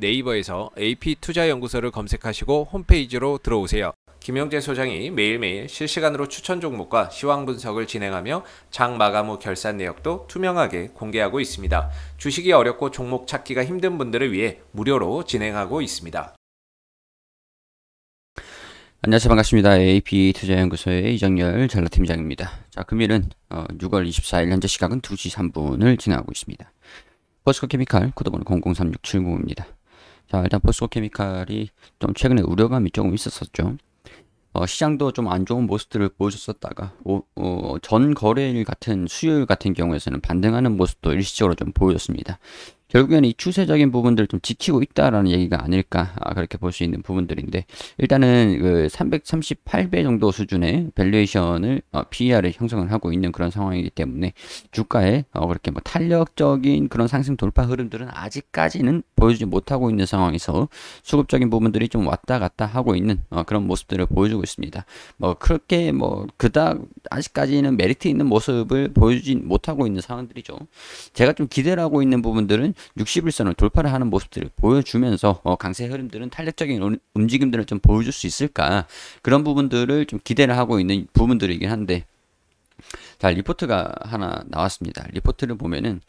네이버에서 AP투자연구소를 검색하시고 홈페이지로 들어오세요. 김영재 소장이 매일매일 실시간으로 추천 종목과 시황 분석을 진행하며 장 마감 후 결산 내역도 투명하게 공개하고 있습니다. 주식이 어렵고 종목 찾기가 힘든 분들을 위해 무료로 진행하고 있습니다. 안녕하세요. 반갑습니다. AP투자연구소의 이정열 전략팀장입니다. 자, 금일은 6월 24일 현재 시각은 2시 3분을 지나고 있습니다. 포스코케미칼 코드번호 003670입니다. 자, 일단 포스코케미칼이 좀 최근에 우려감이 조금 있었었죠. 시장도 좀 안 좋은 모습들을 보여줬었다가 전 거래일 같은 수요일 같은 경우에서는 반등하는 모습도 일시적으로 좀 보여줬습니다. 결국에는 이 추세적인 부분들을 좀 지키고 있다라는 얘기가 아닐까, 그렇게 볼 수 있는 부분들인데, 일단은 그 338배 정도 수준의 밸류에이션을 PER을 형성을 하고 있는 그런 상황이기 때문에 주가에 그렇게 뭐 탄력적인 그런 상승 돌파 흐름들은 아직까지는 보여주지 못하고 있는 상황에서 수급적인 부분들이 좀 왔다 갔다 하고 있는 그런 모습들을 보여주고 있습니다. 뭐 그렇게 뭐 그닥 아직까지는 메리트 있는 모습을 보여주지 못하고 있는 상황들이죠. 제가 좀 기대를 하고 있는 부분들은 60일선을 돌파를 하는 모습들을 보여주면서 강세 흐름들은 탄력적인 움직임들을 좀 보여줄 수 있을까, 그런 부분들을 좀 기대를 하고 있는 부분들이긴 한데, 자, 리포트가 하나 나왔습니다. 리포트를 보면은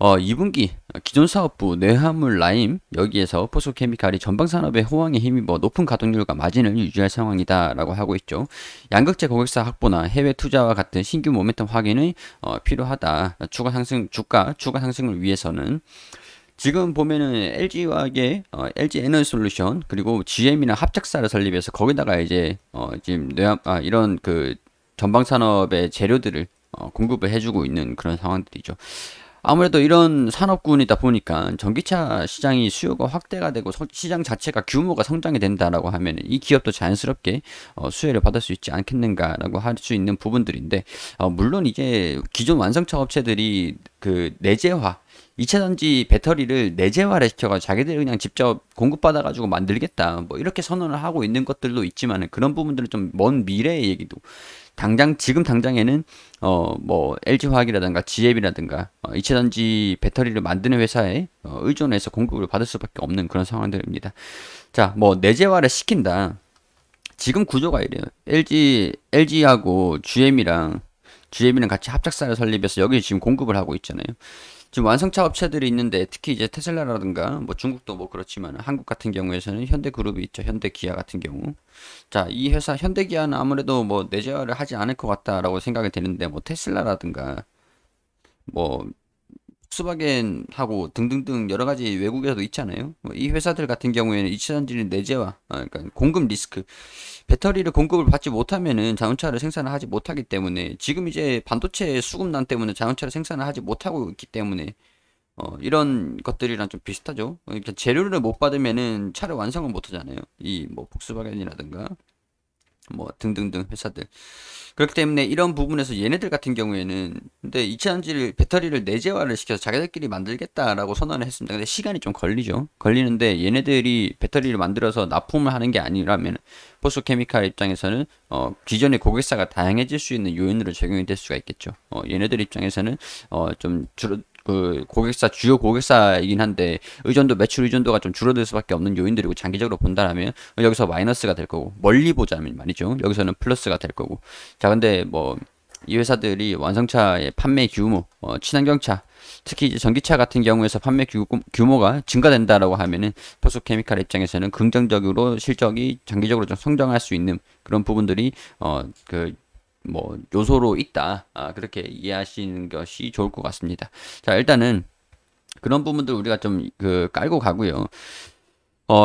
2분기 기존 사업부 뇌화물 라임 여기에서 포스코케미칼이 전방산업의 호황에 힘입어 높은 가동률과 마진을 유지할 상황이다 라고 하고 있죠. 양극재 고객사 확보나 해외 투자와 같은 신규 모멘텀 확인이 필요하다. 추가 상승을 위해서는 지금 보면은 LG화학의 LG 에너지솔루션 그리고 GM이나 합작사를 설립해서 거기다가 이제 지금 이런 그 전방산업의 재료들을 공급을 해주고 있는 그런 상황들이죠. 아무래도 이런 산업군이다 보니까 전기차 시장이 수요가 확대가 되고 시장 자체가 규모가 성장이 된다라고 하면 이 기업도 자연스럽게 수혜를 받을 수 있지 않겠는가라고 할 수 있는 부분들인데, 물론 이제 기존 완성차 업체들이 그 내재화 2차전지 배터리를 내재화를 시켜가지고 자기들이 그냥 직접 공급받아가지고 만들겠다 뭐 이렇게 선언을 하고 있는 것들도 있지만, 그런 부분들은 좀 먼 미래의 얘기도, 지금 당장에는 뭐 LG화학이라든가 GM이라든가 2차전지 배터리를 만드는 회사에 의존해서 공급을 받을 수밖에 없는 그런 상황들입니다. 자, 뭐 내재화를 시킨다. 지금 구조가 이래요. LG하고 GM이랑 같이 합작사를 설립해서 여기 지금 공급을 하고 있잖아요. 지금 완성차 업체들이 있는데, 특히 이제 테슬라라든가 뭐 중국도 뭐 그렇지만 한국 같은 경우에서는 현대그룹이 있죠. 현대기아 같은 경우. 자, 이 회사 현대기아는 아무래도 뭐 내재화를 하지 않을 것 같다라고 생각이 되는데, 뭐 테슬라라든가 뭐 폭스바겐하고 등등등 여러 가지 외국에서도 있잖아요. 이 회사들 같은 경우에는 2차전지 내재화, 그러니까 공급 리스크, 배터리를 공급을 받지 못하면은 자동차를 생산을 하지 못하기 때문에, 지금 이제 반도체 수급난 때문에 자동차를 생산을 하지 못하고 있기 때문에 이런 것들이랑 좀 비슷하죠. 그러니까 재료를 못 받으면은 차를 완성을 못 하잖아요. 이 뭐 폭스바겐이라든가 뭐 등등등 회사들. 그렇기 때문에 이런 부분에서 얘네들 같은 경우에는, 근데 2차전지를 배터리를 내재화를 시켜서 자기들끼리 만들겠다라고 선언을 했습니다. 근데 시간이 좀 걸리는데 얘네들이 배터리를 만들어서 납품을 하는 게 아니라면 포스코케미칼 입장에서는 기존의 고객사가 다양해질 수 있는 요인으로 적용이 될 수가 있겠죠. 얘네들 입장에서는 좀 주요 고객사이긴 한데 매출 의존도가 좀 줄어들 수밖에 없는 요인들이고, 장기적으로 본다면 여기서 마이너스가 될 거고, 멀리 보자면 말이죠. 여기서는 플러스가 될 거고. 자, 근데 뭐 이 회사들이 완성차의 판매 규모, 친환경차, 특히 이제 전기차 같은 경우에서 판매 규모가 증가된다라고 하면은 포스코케미칼 입장에서는 긍정적으로 실적이 장기적으로 좀 성장할 수 있는 그런 부분들이 뭐 요소로 있다, 그렇게 이해하시는 것이 좋을 것 같습니다. 자, 일단은 그런 부분들 우리가 좀 깔고 가고요.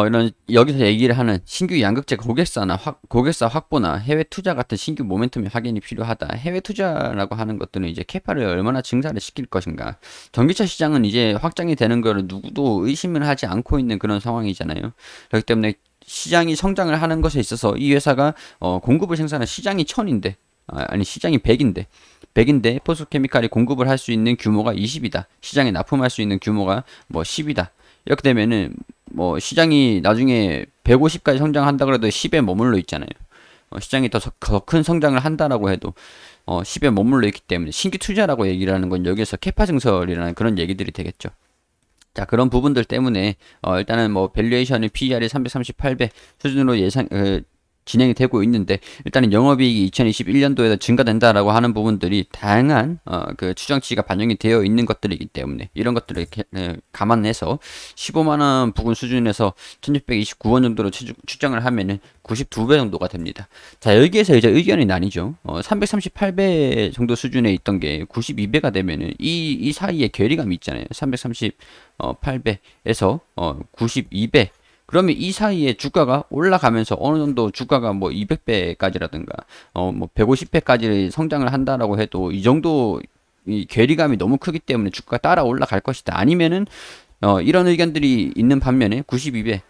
이런 여기서 얘기를 하는 신규 양극재 고객사 확보나 해외 투자 같은 신규 모멘텀의 확인이 필요하다. 해외 투자라고 하는 것들은 이제 캐파를 얼마나 증가를 시킬 것인가. 전기차 시장은 이제 확장이 되는 거를 누구도 의심을 하지 않고 있는 그런 상황이잖아요. 그렇기 때문에 시장이 성장을 하는 것에 있어서 이 회사가 공급을 생산한 시장이 1000인데, 시장이 100인데 포스코케미칼이 공급을 할 수 있는 규모가 20이다. 시장에 납품할 수 있는 규모가 뭐 10이다. 이렇게 되면은 뭐 시장이 나중에 150까지 성장한다 그래도 10에 머물러 있잖아요. 시장이 더 큰 성장을 한다라고 해도 10에 머물러 있기 때문에 신규 투자라고 얘기를 하는 건 여기에서 캐파 증설이라는 그런 얘기들이 되겠죠. 자, 그런 부분들 때문에 일단은 뭐 밸류에이션이 PER이 338배 수준으로 진행이 되고 있는데, 일단은 영업이익이 2021년도에도 증가된다라고 하는 부분들이 다양한 그 추정치가 반영이 되어 있는 것들이기 때문에 이런 것들을 감안해서 15만원 부근 수준에서 1629원 정도로 추정을 하면은 92배 정도가 됩니다. 자, 여기에서 이제 의견이 나뉘죠. 338배 정도 수준에 있던 게 92배가 되면은 이 사이에 괴리감이 있잖아요. 338배에서 92배. 그러면 이 사이에 주가가 올라가면서 어느 정도 주가가 뭐 200배까지라든가 뭐 150배까지 성장을 한다라고 해도 이 정도 이 괴리감이 너무 크기 때문에 주가가 따라 올라갈 것이다. 아니면은 이런 의견들이 있는 반면에 92배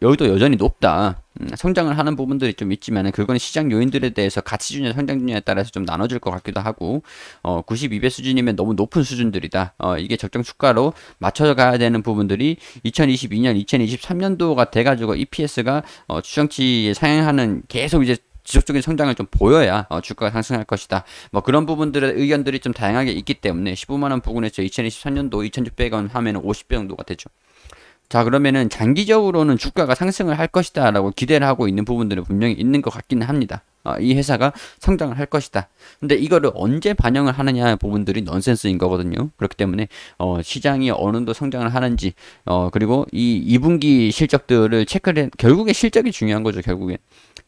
여기도 여전히 높다. 성장을 하는 부분들이 좀 있지만 그건 시장 요인들에 대해서 가치주냐 성장주냐에 따라서 좀 나눠질 것 같기도 하고 92배 수준이면 너무 높은 수준들이다. 이게 적정 주가로 맞춰져 가야 되는 부분들이 2022년 2023년도가 돼가지고 EPS가 추정치에 상향하는 계속 이제 지속적인 성장을 좀 보여야 주가가 상승할 것이다. 뭐 그런 부분들의 의견들이 좀 다양하게 있기 때문에 15만원 부근에서 2023년도 2,600원 하면 50배 정도가 되죠. 자, 그러면은 장기적으로는 주가가 상승을 할 것이다 라고 기대를 하고 있는 부분들은 분명히 있는 것 같기는 합니다. 이 회사가 성장을 할 것이다. 근데 이거를 언제 반영을 하느냐 부분들이 넌센스인 거거든요. 그렇기 때문에 시장이 어느 정도 성장을 하는지 그리고 이 2분기 실적들을 체크를 결국에 실적이 중요한 거죠. 결국에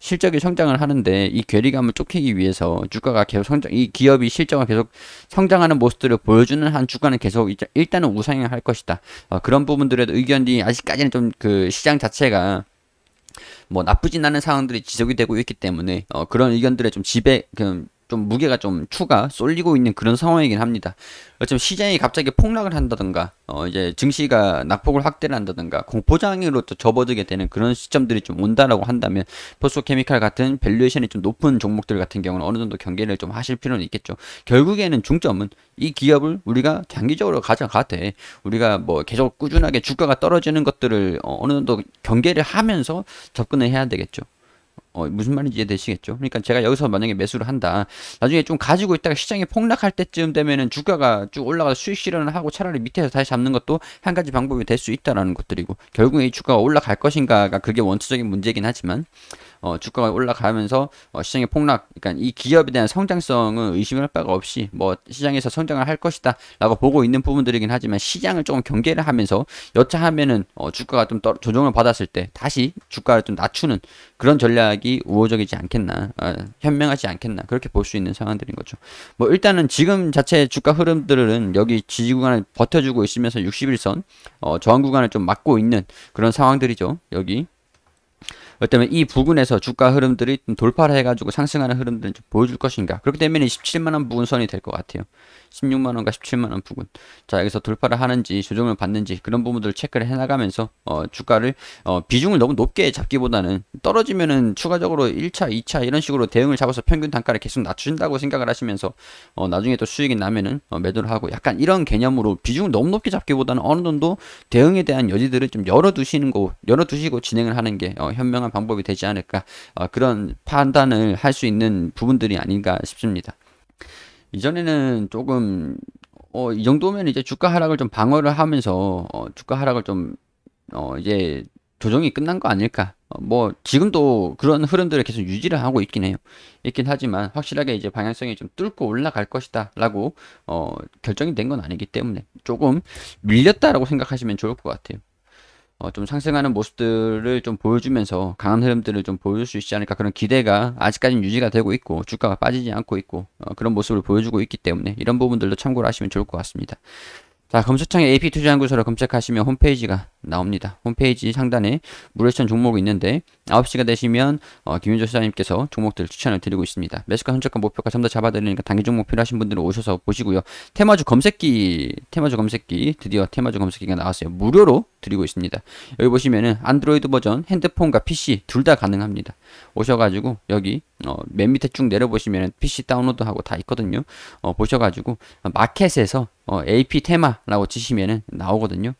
실적이 성장을 하는데 이 괴리감을 좁히기 위해서 주가가 계속 이 기업이 실적을 계속 성장하는 모습들을 보여주는 한 주가는 계속 일단은 우상향을 할 것이다. 그런 부분들의 의견이 아직까지는 좀 그 시장 자체가 뭐 나쁘진 않은 상황들이 지속이 되고 있기 때문에 그런 의견들의 좀 좀 무게가 좀 추가 쏠리고 있는 그런 상황이긴 합니다. 어쩌면 시장이 갑자기 폭락을 한다든가 이제 증시가 낙폭을 확대를 한다든가 공포장애로 또 접어들게 되는 그런 시점들이 좀 온다라고 한다면 포스코케미칼 같은 밸류에이션이 좀 높은 종목들 같은 경우는 어느 정도 경계를 좀 하실 필요는 있겠죠. 결국에는 중점은 이 기업을 우리가 장기적으로 가져가되 우리가 뭐 계속 꾸준하게 주가가 떨어지는 것들을 어느 정도 경계를 하면서 접근을 해야 되겠죠. 무슨 말인지 이해되시겠죠? 그러니까 제가 여기서 만약에 매수를 한다. 나중에 좀 가지고 있다가 시장이 폭락할 때쯤 되면은 주가가 쭉 올라가서 수익 실현을 하고 차라리 밑에서 다시 잡는 것도 한 가지 방법이 될 수 있다라는 것들이고, 결국에 이 주가가 올라갈 것인가가 그게 원초적인 문제이긴 하지만 주가가 올라가면서 시장의 폭락, 그러니까 이 기업에 대한 성장성은 의심할 바가 없이 뭐 시장에서 성장을 할 것이다 라고 보고 있는 부분들이긴 하지만, 시장을 조금 경계를 하면서 여차하면은 주가가 좀 조정을 받았을 때 다시 주가를 좀 낮추는 그런 전략이 우호적이지 않겠나, 현명하지 않겠나, 그렇게 볼 수 있는 상황들인 거죠. 뭐 일단은 지금 자체 주가 흐름들은 여기 지지 구간을 버텨주고 있으면서 60일선 저항 구간을 좀 막고 있는 그런 상황들이죠. 여기 그렇다면 이 부근에서 주가 흐름들이 좀 돌파를 해가지고 상승하는 흐름들을 좀 보여줄 것인가. 그렇게 되면 17만원 부근선이 될 것 같아요. 16만원과 17만원 부근. 자, 여기서 돌파를 하는지 조정을 받는지 그런 부분들을 체크를 해나가면서 주가를 비중을 너무 높게 잡기보다는 떨어지면은 추가적으로 1차, 2차 이런 식으로 대응을 잡아서 평균 단가를 계속 낮춘다고 생각을 하시면서 나중에 또 수익이 나면은 매도를 하고, 약간 이런 개념으로 비중을 너무 높게 잡기보다는 어느 정도 대응에 대한 여지들을 좀 열어두시고 진행을 하는 게 현명한 방법이 되지 않을까, 그런 판단을 할 수 있는 부분들이 아닌가 싶습니다. 이전에는 조금 이 정도면 이제 주가 하락을 좀 방어를 하면서 주가 하락을 좀 이제 조정이 끝난 거 아닐까. 뭐 지금도 그런 흐름들을 계속 유지를 하고 있긴 하지만 확실하게 이제 방향성이 좀 뚫고 올라갈 것이다 라고 결정이 된 건 아니기 때문에 조금 밀렸다라고 생각하시면 좋을 것 같아요. 좀 상승하는 모습들을 좀 보여주면서 강한 흐름들을 좀 보여줄 수 있지 않을까, 그런 기대가 아직까지는 유지가 되고 있고 주가가 빠지지 않고 있고 그런 모습을 보여주고 있기 때문에 이런 부분들도 참고를 하시면 좋을 것 같습니다. 자, 검색창에 AP투자연구소를 검색하시면 홈페이지가 나옵니다. 홈페이지 상단에 무료시청 종목이 있는데 9시가 되시면 김윤조 시장님께서 종목들 추천을 드리고 있습니다. 매수가 선적과 목표가 전부 다 잡아드리니까 단기 종목 필요하신 분들은 오셔서 보시고요. 테마주 검색기 드디어 테마주 검색기가 나왔어요. 무료로 드리고 있습니다. 여기 보시면은 안드로이드 버전, 핸드폰과 PC 둘 다 가능합니다. 오셔가지고 여기 맨 밑에 쭉 내려보시면 PC 다운로드하고 다 있거든요. 보셔가지고 마켓에서 AP 테마라고 치시면은 나오거든요.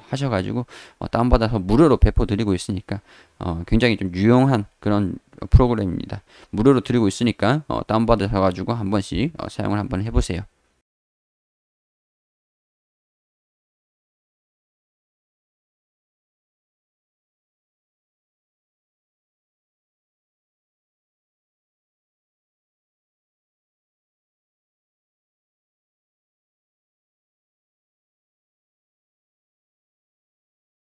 하셔가지고 다운받아서 무료로 배포드리고 있으니까 굉장히 좀 유용한 그런 프로그램입니다. 무료로 드리고 있으니까 다운받으셔가지고 한 번씩 사용을 한번 해보세요.